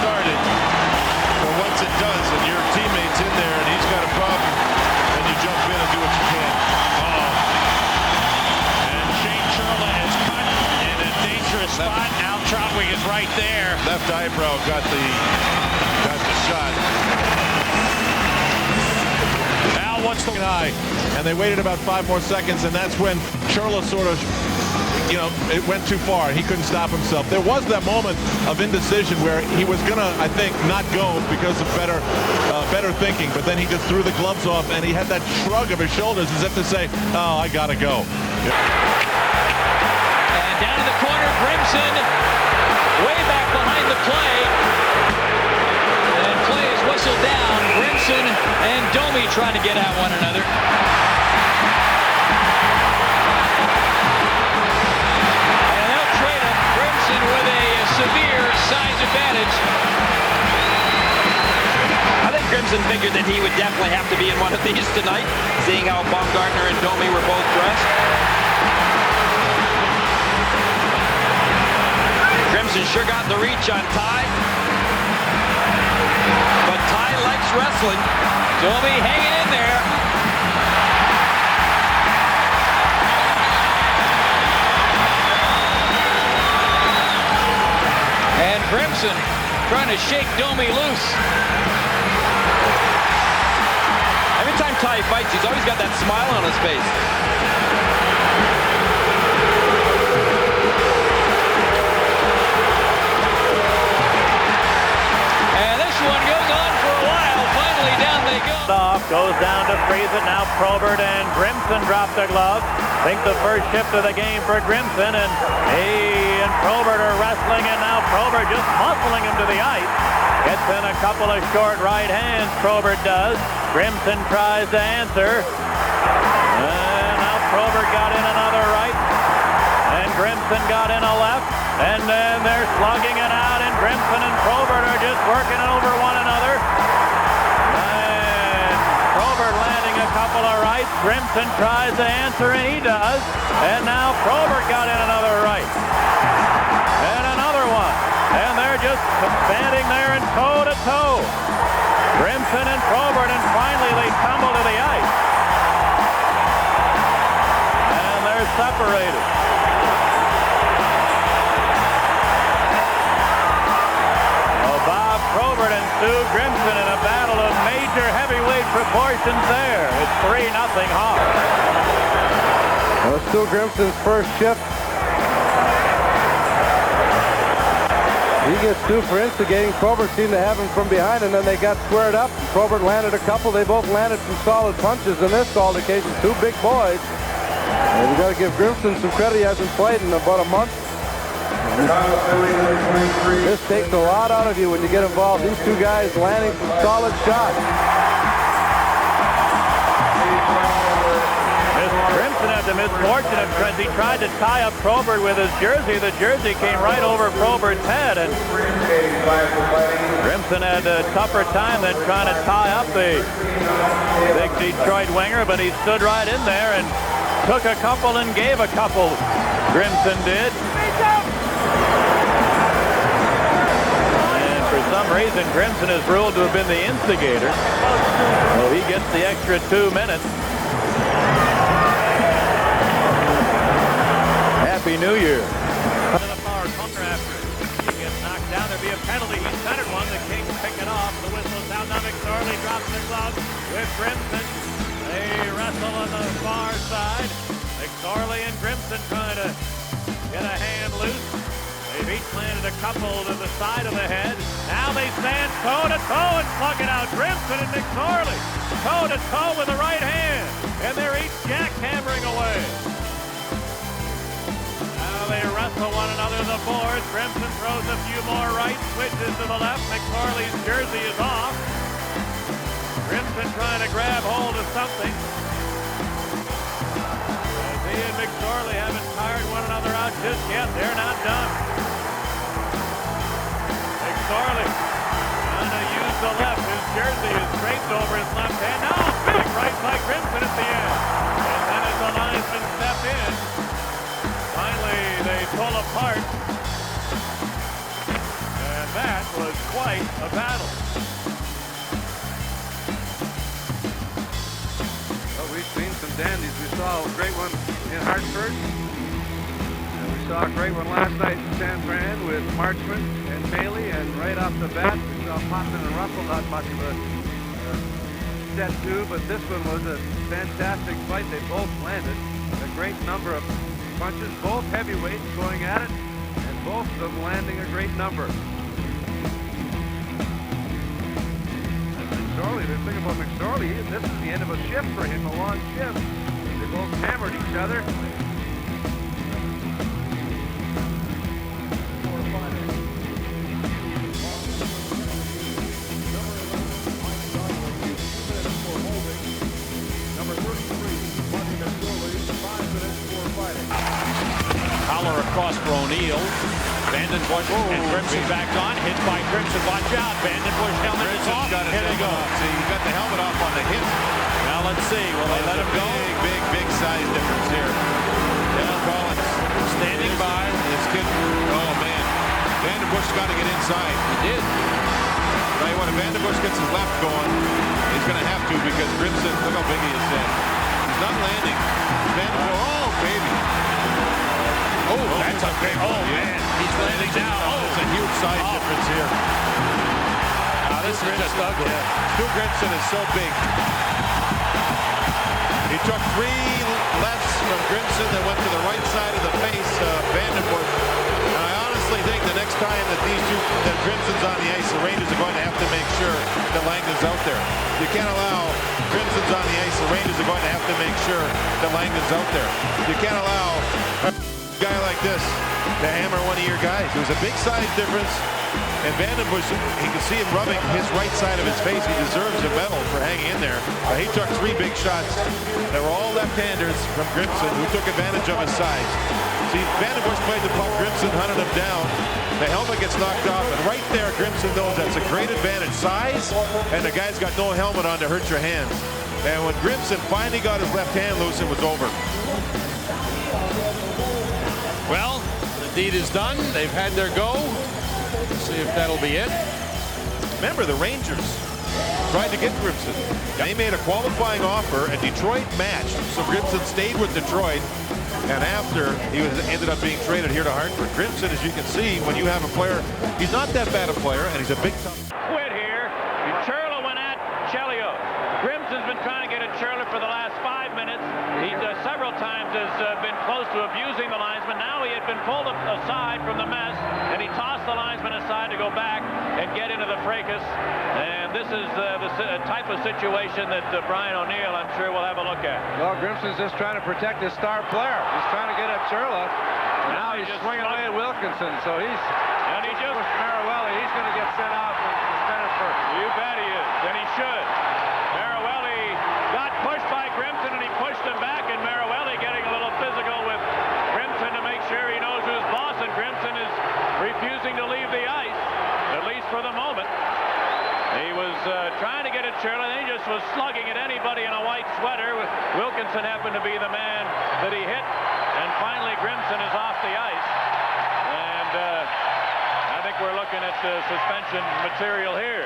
started. But once it does, and your teammate's in there and he's got a problem, then you jump in and do what you can. And Shane Churla is cut in a dangerous spot. Now Troutwig is right there. Left eyebrow got the shot. Now what's the high? And they waited about 5 more seconds, and that's when Churla sort of, it went too far. He couldn't stop himself. There was that moment of indecision where he was gonna, I think, not go because of better thinking, but then he just threw the gloves off and he had that shrug of his shoulders as if to say, oh, I gotta go. And down in the corner, Grimson, way back behind the play. And play is whistled down. Grimson and Doy trying to get at one another. With a severe size advantage. I think Grimson figured that he would definitely have to be in one of these tonight, seeing how Baumgartner and Doy were both dressed. Grimson sure got the reach on Ty. But Ty likes wrestling. Doy hanging in there. And Grimson trying to shake Doy loose. Every time Ty fights, he's always got that smile on his face. And this one goes on for a while. Finally down they go. Goes down to freeze it. Now Probert and Grimson drop their gloves. Think the first shift of the game for Grimson, and he and Probert are wrestling, and now Probert just muscling him to the ice. Gets in a couple of short right hands, Probert does. Grimson tries to answer. And now Probert got in another right. And Grimson got in a left. And then they're slugging it out, and Grimson and Probert are just working over one another. A couple of rights. Grimson tries to answer, and he does. And now Probert got in another right. And another one. And they're just standing there and toe-to-toe. Grimson and Probert, and finally they tumble to the ice. And they're separated. Bob Probert and Stu Grimson in a battle of major heavyweight proportions there. It's 3-0 Hawks. Well, Stu Grimson's first shift. He gets 2 for instigating. Probert seemed to have him from behind, and then they got squared up. Probert landed a couple. They both landed some solid punches in this altercation. 2 big boys. And you got to give Grimson some credit. He hasn't played in about a month. This takes a lot out of you when you get involved. These 2 guys landing some solid shots. Grimson had the misfortune of because he tried to tie up Probert with his jersey. The jersey came right over Probert's head, and Grimson had a tougher time than trying to tie up the big Detroit winger, but he stood right in there and took a couple and gave a couple. Grimson did. For some reason, Grimson is ruled to have been the instigator. So he gets the extra 2 minutes. Happy New Year. To the power corner after he gets knocked down. There'll be a penalty. He centered one. The Kings pick it off. The whistle's down. Now McSorley drops the glove with Grimson. They wrestle on the far side. McSorley and Grimson trying to get a hand loose. They've each landed a couple to the side of the head. Now they stand toe-to-toe and plug it out. Grimson and McSorley toe-to-toe with the right hand. And they're each jackhammering away. Now they wrestle one another to the boards. Grimson throws a few more right, switches to the left. McSorley's jersey is off. Grimson trying to grab hold of something. He and McSorley haven't tired one another out just yet. They're not done. McSorley trying to use the left. His jersey is draped over his left hand. Now a big right by Grimson at the end. And then as the linesmen step in, finally they pull apart. And that was quite a battle. Well, we've seen some dandies. We saw a great one in Hartford. And we saw a great one last night in San Fran with Marchment and Bailey. And right off the bat, we saw Potvin and Russell, not much of a set two, but this one was a fantastic fight. They both landed a great number of punches, both heavyweights going at it, and both of them landing a great number. McSorley, the thing about McSorley is this is the end of a shift for him, a long shift. They both hammered each other. Holler across for O'Neill. VandenPuche and Grimson back on. Hit by Grimson. Watch out. VandenPuche helmet is off. Here they go. See, he got the helmet off on the hit. Now let's see. Will they let him go? Big size difference here. Dale Collins Standing by. This kid, oh man. VandenPuche's got to get inside. He did. Tell you what, if VandenPuche gets his left going, he's going to have to because Grimson, look how big he is then. He's not landing. VandenPuche, oh baby. Oh, that's a big one. Oh, man. He's landing down. Oh, it's a huge size difference here. Now, this is just ugly. Stu Grimson is so big. He took 3 lefts from Grimson that went to the right side of the face of VandenPuche. And I honestly think the next time that that Grimson's on the ice, the Rangers are going to have to make sure that Langdon's out there. You can't allow Grimson's on the ice. The Rangers are going to have to make sure that Langdon's out there. You can't allow a guy like this to hammer one of your guys. It was a big size difference, and VandenPuche, he can see him rubbing his right side of his face. He deserves a medal for hanging in there. He took 3 big shots that were all left-handers from Grimson, who took advantage of his size. See, VandenPuche played the puck. Grimson hunted him down. The helmet gets knocked off, and right there, Grimson knows that's a great advantage. Size, and the guy's got no helmet on to hurt your hands. And when Grimson finally got his left hand loose, it was over. Well, the deed is done. They've had their go. Let's see if that'll be it. Remember, the Rangers tried to get Grimson. They made a qualifying offer, and Detroit matched. So Grimson stayed with Detroit, and after, he ended up being traded here to Hartford. Grimson, as you can see, when you have a player, he's not that bad a player, and he's a big tough. Quit here. Churla went at Chelios. Grimson's been trying to get at Churla for the last 5 minutes. He several times has been close to abusing the linesman. Now he had been pulled aside from the mess, and he tossed the linesman aside to go back and get into the fracas. And this is the type of situation that Brian O'Neill, I'm sure, will have a look at. Well, Grimson's just trying to protect his star player. He's trying to get at Churla. Now he's swinging away at Wilkinson, so he's... And he just... Marawelli, he's going to get sent out and suspended for... You bet he is, and he should. Marawelli got pushed by Grimson, and he pushed him back, and Marawelli getting a little physical with Grimson to make sure he knows who's boss, and Grimson is refusing to leave the ice, at least for the moment. He was trying to get at Churla, and he just was slugging at anybody in a white sweater. Wilkinson happened to be the man that he hit, and finally Grimson is off the ice. And I think we're looking at suspension material here.